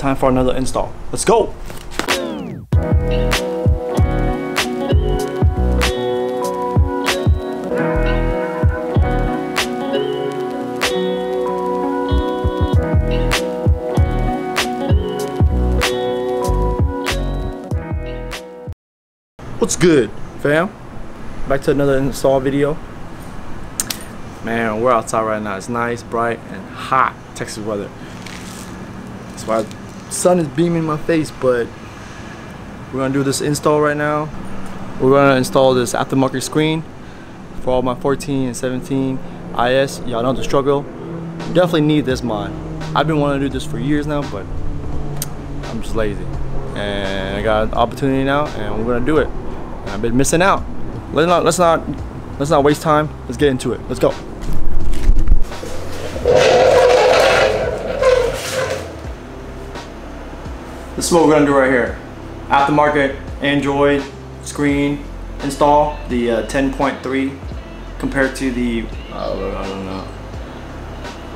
time for another install. Let's go. What's good, fam? Back to another install video. Man, we're outside right now. It's nice, bright, and hot Texas weather. That's why the sun is beaming in my face, but we're gonna do this install right now. We're gonna install this aftermarket screen for all my 14 and 17 IS. Y'all know the struggle. Definitely need this mod. I've been wanting to do this for years now, but I'm just lazy. And I got an opportunity now, and we're gonna do it. And I've been missing out. Let's not waste time. Let's get into it. Let's go. This is what we're gonna do right here. Aftermarket Android screen install, the 10.3 compared to the I don't know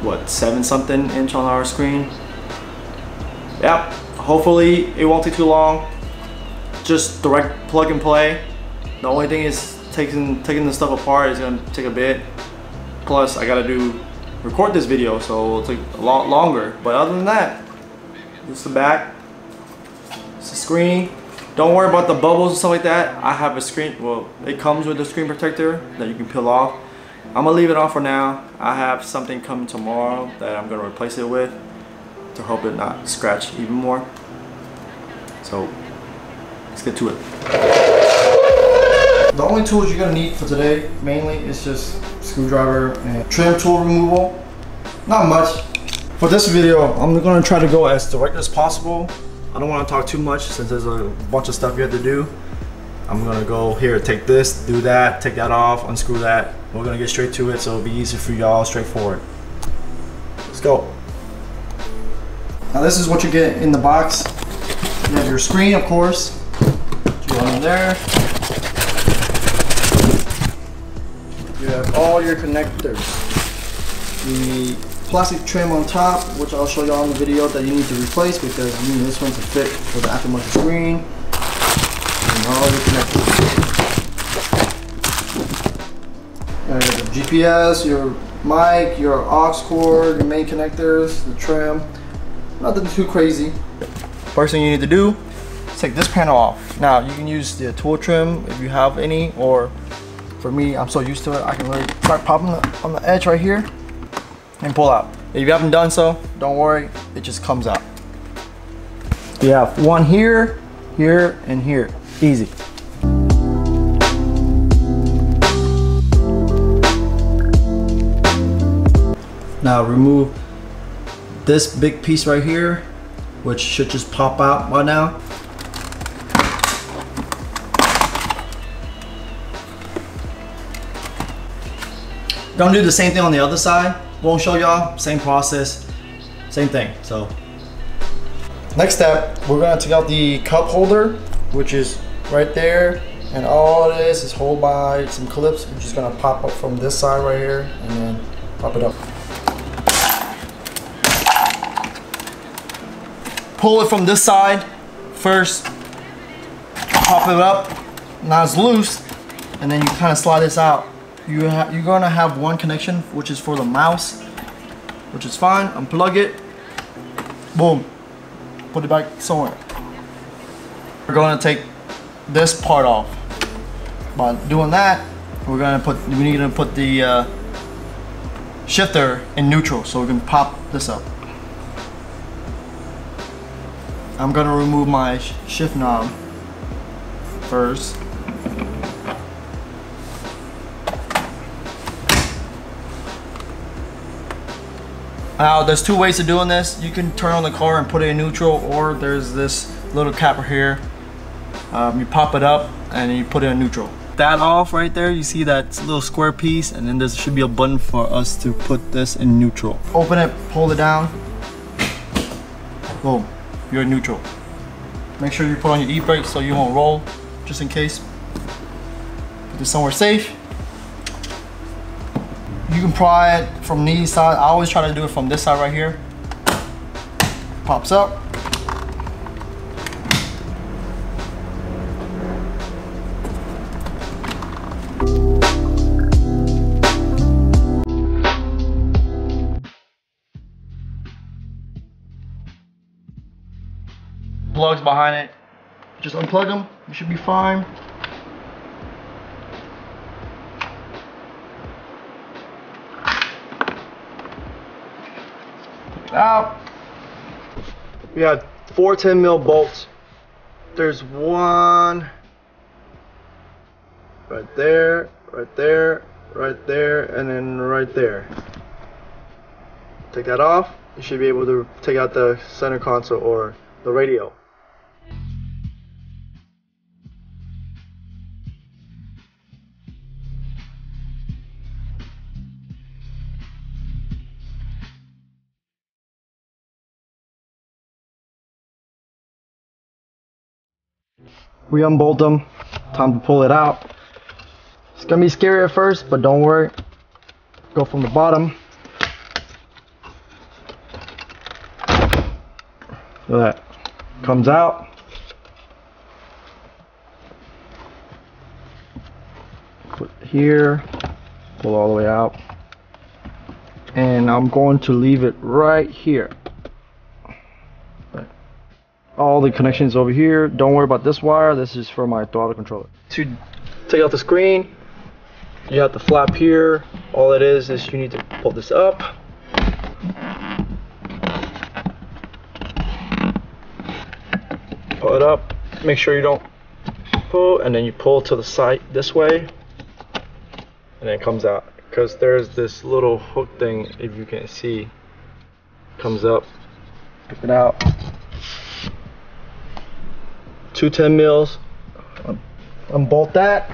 what 7 something inch on our screen. Yep. Hopefully it won't take too long. Just direct plug and play. The only thing is taking the stuff apart is gonna take a bit. Plus I gotta record this video, so it'll take a lot longer. But other than that, this is the back. It's the screen. Don't worry about the bubbles and stuff like that. I have a screen, well, it comes with a screen protector that you can peel off. I'm gonna leave it on for now. I have something coming tomorrow that I'm gonna replace it with to help it not scratch even more. So let's get to it. The only tools you're gonna need for today mainly is just screwdriver and trim tool removal. Not much. For this video, I'm gonna try to go as direct as possible. I don't want to talk too much since there's a bunch of stuff you have to do. I'm gonna go here, take this, do that, take that off, unscrew that. We're gonna get straight to it, so it'll be easy for y'all, straightforward. Let's go. Now this is what you get in the box. You have your screen, of course. You go in there. You have all your connectors. The plastic trim on top, which I'll show y'all in the video that you need to replace because you need this one to fit for the aftermarket screen. And all your connectors. The GPS, your mic, your aux cord, your main connectors, the trim. Nothing too crazy. First thing you need to do is take this panel off. Now you can use the tool trim if you have any, or for me, I'm so used to it, I can really start popping on the edge right here and pull out. If you haven't done so, don't worry, it just comes out. You have one here, here, and here. Easy. Now remove this big piece right here, which should just pop out by now. Gonna do the same thing on the other side. Won't show y'all, same process, same thing. So next step, we're gonna take out the cup holder, which is right there, and all it is hold by some clips. We're just gonna pop up from this side right here and then pop it up. Pull it from this side first, pop it up. Now it's loose, and then you kind of slide this out. You're gonna have one connection, which is for the mouse, which is fine. Unplug it, boom, put it back somewhere. We're gonna take this part off. By doing that, we need to put the shifter in neutral so we can pop this up. I'm gonna remove my shift knob first. Now there's two ways of doing this. You can turn on the car and put it in neutral, or there's this little capper here. You pop it up and you put it in neutral. That off right there, you see that little square piece, and then there should be a button for us to put this in neutral. Open it, pull it down. Boom, you're in neutral. Make sure you put on your e-brake so you won't roll, just in case. Put this somewhere safe. You can pry it from these side. I always try to do it from this side right here. Pops up. plugs behind it. Just unplug them, you should be fine. Out. We have 4 10mm bolts. There's one right there, right there, right there, and then right there. Take that off. You should be able to take out the center console or the radio. We unbolt them. Time to pull it out. It's gonna be scary at first, but don't worry. Go from the bottom. So that comes out. Put it here. Pull all the way out. And I'm going to leave it right here. All the connections over here. Don't worry about this wire. This is for my throttle controller. To take out the screen, you have the flap here. All it is you need to pull this up. Pull it up. Make sure you don't pull, and then you pull to the side this way, and then it comes out. Because there's this little hook thing, if you can see, comes up. Pick it out. 2 10mm. Unbolt that.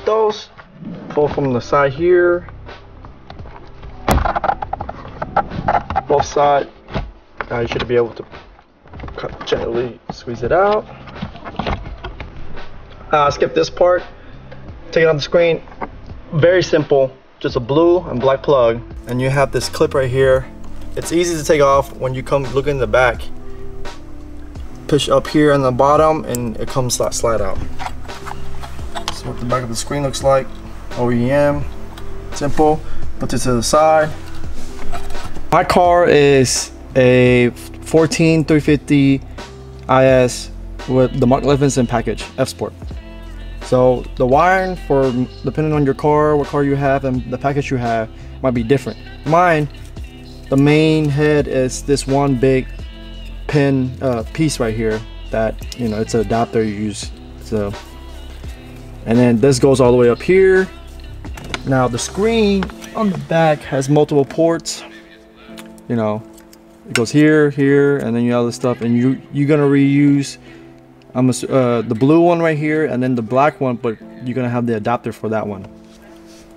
Those. Pull from the side here. Both sides. Now you should be able to gently squeeze it out. Skip this part. Take it on the screen. Very simple. Just a blue and black plug. And you have this clip right here. It's easy to take off when you come look in the back. Push up here on the bottom and it comes slide out. So what the back of the screen looks like. OEM. Simple. Put this to the side. My car is a 14350 IS with the Mark Levinson package, F Sport. So the wiring for, depending on your car, what car you have and the package you have, might be different. Mine, the main head is this one big pin piece right here that, you know, it's an adapter you use. So, and then this goes all the way up here. Now the screen on the back has multiple ports. You know, it goes here, here, and then you have this stuff, and you're gonna reuse the blue one right here and then the black one, but you're gonna have the adapter for that one.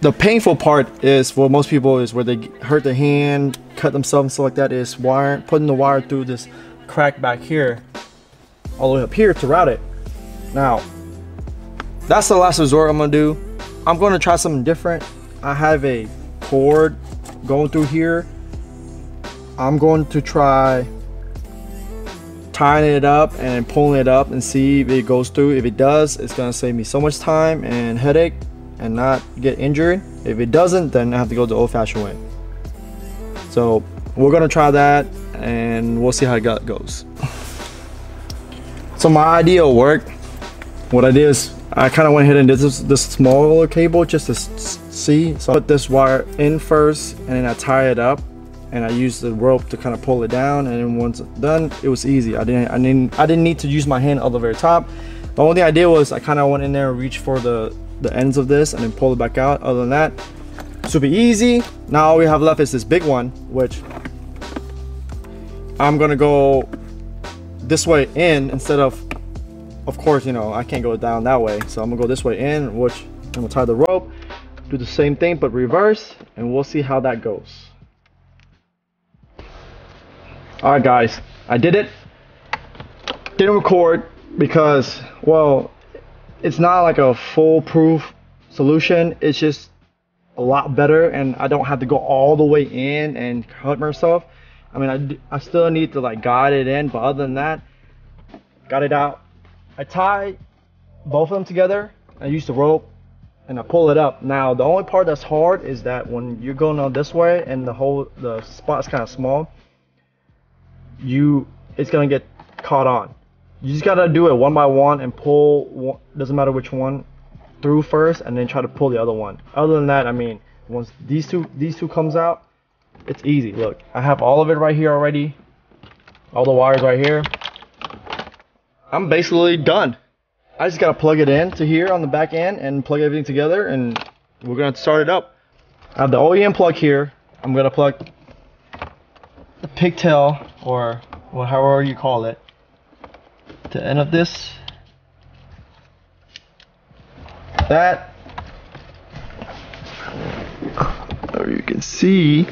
The painful part is for most people is where they hurt their hand, cut themselves and stuff like that, is putting the wire through this crack back here all the way up here to route it. Now that's the last resort I'm gonna do. I'm gonna try something different. I have a cord going through here. I'm going to try tying it up and pulling it up and see if it goes through. If it does, it's gonna save me so much time and headache and not get injured. If it doesn't, then I have to go the old-fashioned way. So we're gonna try that and we'll see how it goes. So my idea worked. What I did is I kind of went ahead and did this smaller cable just to see. So I put this wire in first and then I tie it up and I used the rope to kind of pull it down, and then once it's done, it was easy. I didn't need to use my hand all the very top. The only thing I did was I kind of went in there and reached for the ends of this and then pull it back out. Other than that, super easy. Now all we have left is this big one, which I'm gonna go this way in instead of course, you know, I can't go down that way. So I'm gonna go this way in, which I'm gonna tie the rope, do the same thing but reverse, and we'll see how that goes. Alright guys, I did it. Didn't record because, well, it's not like a foolproof solution. It's just a lot better and I don't have to go all the way in and cut myself. I mean, I still need to like guide it in, but other than that, got it out. I tied both of them together. I used the rope and I pull it up. Now the only part that's hard is that when you're going on this way and the spot's kind of small, it's gonna get caught on. You just gotta do it one by one and pull one, doesn't matter which one, through first, and then try to pull the other one. Other than that, I mean, once these two comes out, it's easy. Look, I have all of it right here already, all the wires right here. I'm basically done. I just gotta plug it in to here on the back end and plug everything together, and we're gonna start it up. I have the OEM plug here. I'm gonna plug the pigtail, or however you call it, to the end of this. That, there you can see.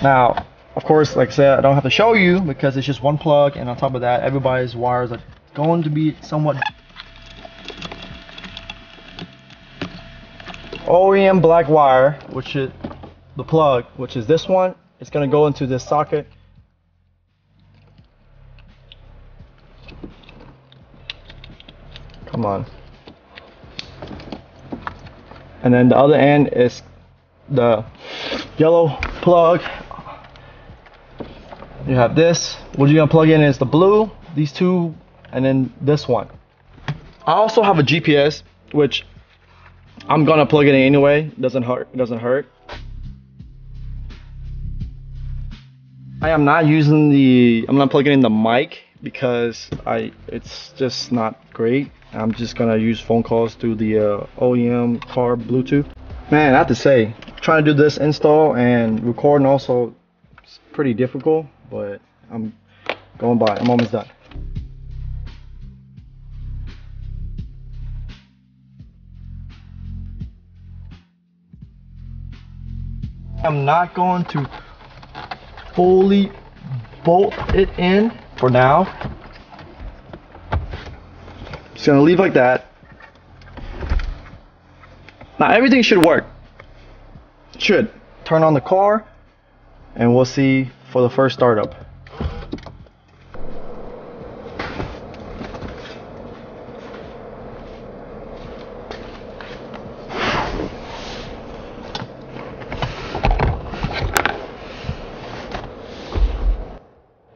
Now, of course, like I said, I don't have to show you because it's just one plug, and on top of that, everybody's wires are going to be somewhat OEM black wire, which is the plug, which is this one. It's going to go into this socket. Come on. And then the other end is the yellow plug. You have this. What you're gonna plug in is the blue, these two, and then this one. I also have a GPS, which I'm gonna plug it in anyway. Doesn't hurt. I'm not plugging in the mic because it's just not great. I'm just gonna use phone calls through the OEM car Bluetooth. Man, I have to say, trying to do this install and recording also, it's pretty difficult, but I'm going by. I'm almost done. I'm not going to fully bolt it in for now. Just gonna leave like that. Now everything should work. Should. Turn on the car and we'll see for the first startup.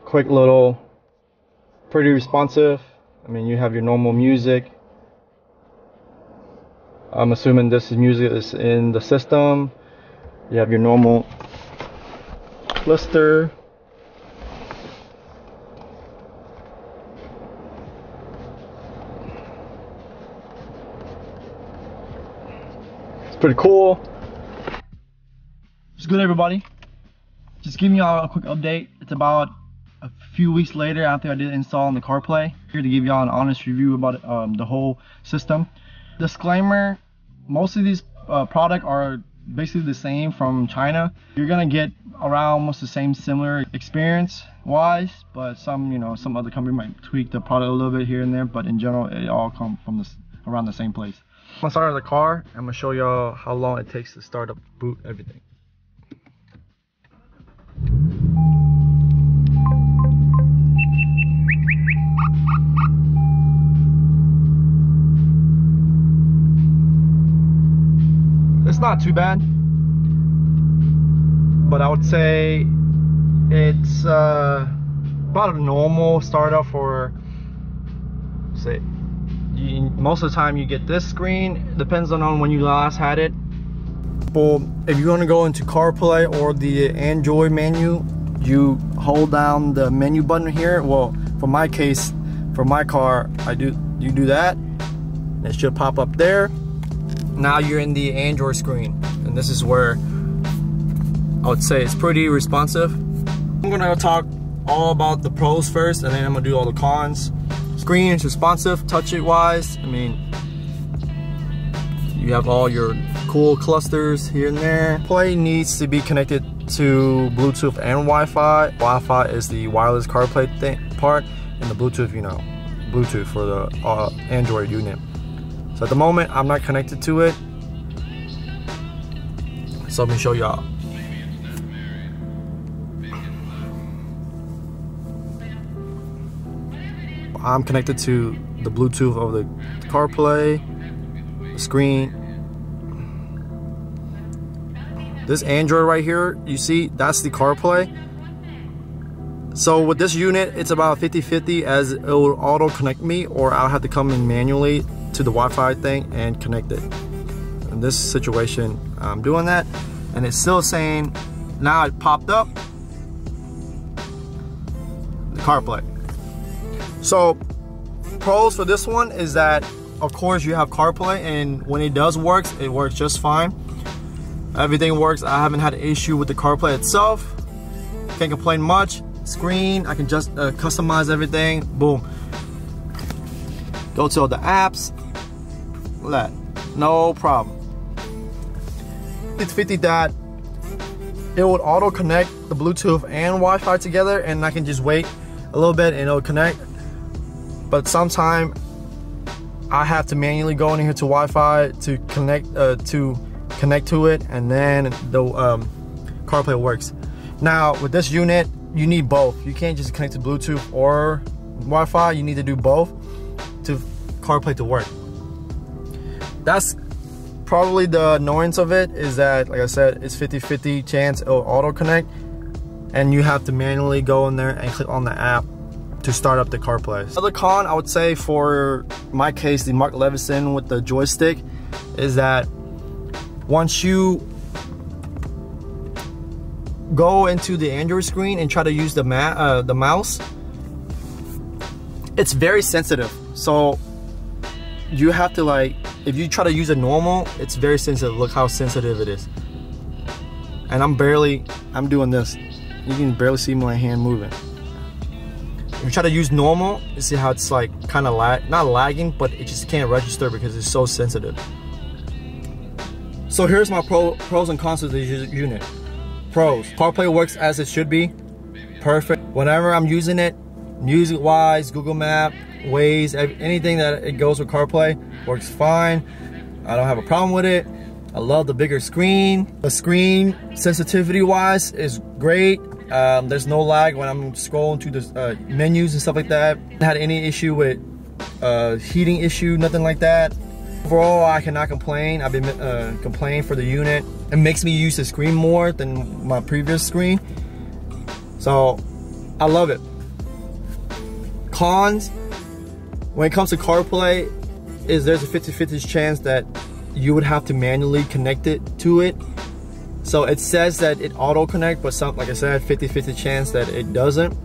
Quick little, pretty responsive. I mean, you have your normal music. I'm assuming this is music is in the system. You have your normal cluster. It's pretty cool. It's good, everybody. Just giving y'all a quick update. It's about a few weeks later after I did install on the Carplay. Here to give y'all an honest review about the whole system. Disclaimer, most of these products are basically the same from China. You're gonna get around almost the same similar experience wise, but some other company might tweak the product a little bit here and there, but in general it all comes from around the same place. I'm gonna start the car. I'm gonna show y'all how long it takes to start up, boot, everything. It's not too bad, but I would say it's about a normal startup for, say, most of the time you get this screen. Depends on when you last had it. Well, if you want to go into CarPlay or the Android menu, you hold down the menu button here. Well, for my case, for my car, you do that. It should pop up there. Now you're in the Android screen, and this is where I would say it's pretty responsive. I'm gonna talk all about the pros first, and then I'm gonna do all the cons. Screen is responsive, touch it wise. I mean, you have all your cool clusters here and there. Play needs to be connected to Bluetooth and Wi-Fi. Wi-Fi is the wireless CarPlay part, and the Bluetooth, Bluetooth for the Android unit. So at the moment, I'm not connected to it. So let me show y'all. I'm connected to the Bluetooth of the CarPlay. screen. This Android right here, you see, that's the CarPlay. So with this unit, it's about 50-50, as it will auto connect me, or I'll have to come in manually to the Wi-Fi thing and connect it. In this situation, I'm doing that, and it's still saying, now it popped up, the CarPlay. So pros for this one is that, of course, you have CarPlay, and when it does work, it works just fine. Everything works. I haven't had an issue with the CarPlay itself. Can't complain much. Screen, I can just customize everything. Boom. Go to all the apps. Look at that. No problem. It's 50 that it would auto connect the Bluetooth and Wi-Fi together, and I can just wait a little bit and it'll connect. But sometime I have to manually go in here to Wi-Fi to connect to it, and then the CarPlay works. Now with this unit, you need both. You can't just connect to Bluetooth or Wi-Fi. You need to do both to CarPlay to work. That's probably the annoyance of it, is that, like I said, it's 50-50 chance it'll auto connect, and you have to manually go in there and click on the app to start up the CarPlay. Another con, I would say, for my case, the Mark Levinson with the joystick, is that once you go into the Android screen and try to use the mouse, it's very sensitive. So you have to, like, if you try to use it normal, it's very sensitive. Look how sensitive it is. And I'm doing this. You can barely see my hand moving. If you try to use normal, you see how it's like kind of not lagging, but it just can't register because it's so sensitive. So here's my pros and cons of the unit. Pros: CarPlay works as it should be, perfect. Whenever I'm using it, music-wise, Google Map, Waze, anything that it goes with CarPlay works fine. I don't have a problem with it. I love the bigger screen. The screen sensitivity-wise is great. There's no lag when I'm scrolling to the menus and stuff like that. I had any issue with heating issue, nothing like that. Overall, I cannot complain. I've been complaining for the unit. It makes me use the screen more than my previous screen. So I love it. Cons, when it comes to CarPlay, is there's a 50-50 chance that you would have to manually connect it to it. So it says that it auto connect, but like I said, 50-50 chance that it doesn't.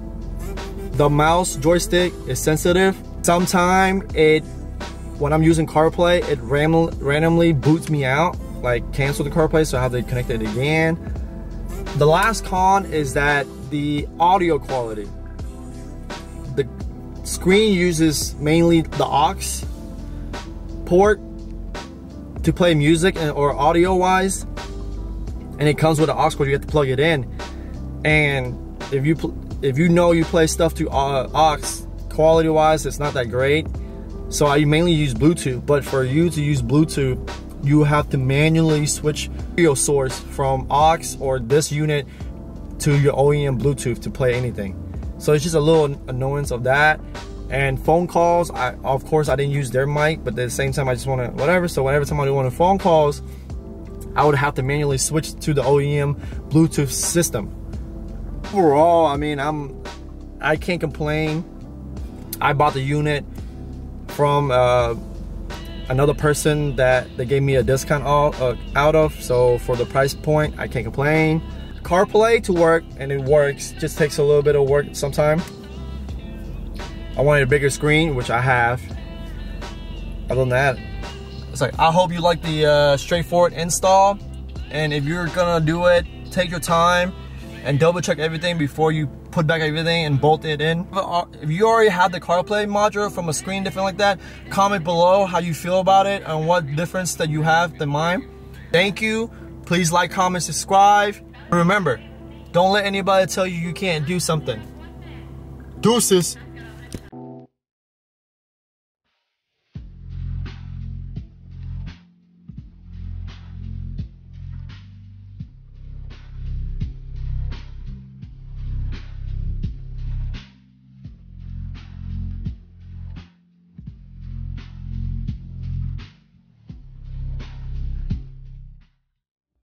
The mouse joystick is sensitive. Sometimes when I'm using CarPlay, it randomly boots me out, like cancel the CarPlay, so I have to connect it again. The last con is that the audio quality. The screen uses mainly the aux port to play music or audio wise, and it comes with an aux cord. You have to plug it in, and if you know you play stuff to aux, quality wise it's not that great. So I mainly use Bluetooth, but for you to use Bluetooth, you have to manually switch audio source from aux or this unit to your OEM Bluetooth to play anything. So it's just a little annoyance of that. And phone calls, of course I didn't use their mic, but at the same time I just want to whatever. So whenever somebody wanted phone calls, I would have to manually switch to the OEM Bluetooth system. Overall, I mean, I can't complain. I bought the unit from another person that they gave me a discount out of, so for the price point, I can't complain. CarPlay to work, and it works, just takes a little bit of work sometimes. I wanted a bigger screen, which I have. Other than that, it's like, I hope you like the straightforward install, and if you're gonna do it, take your time and double check everything before you put back everything and bolt it in. If you already have the CarPlay module from a screen different like that, comment below how you feel about it and what difference that you have than mine. Thank you. Please like, comment, subscribe. And remember, don't let anybody tell you you can't do something. Deuces.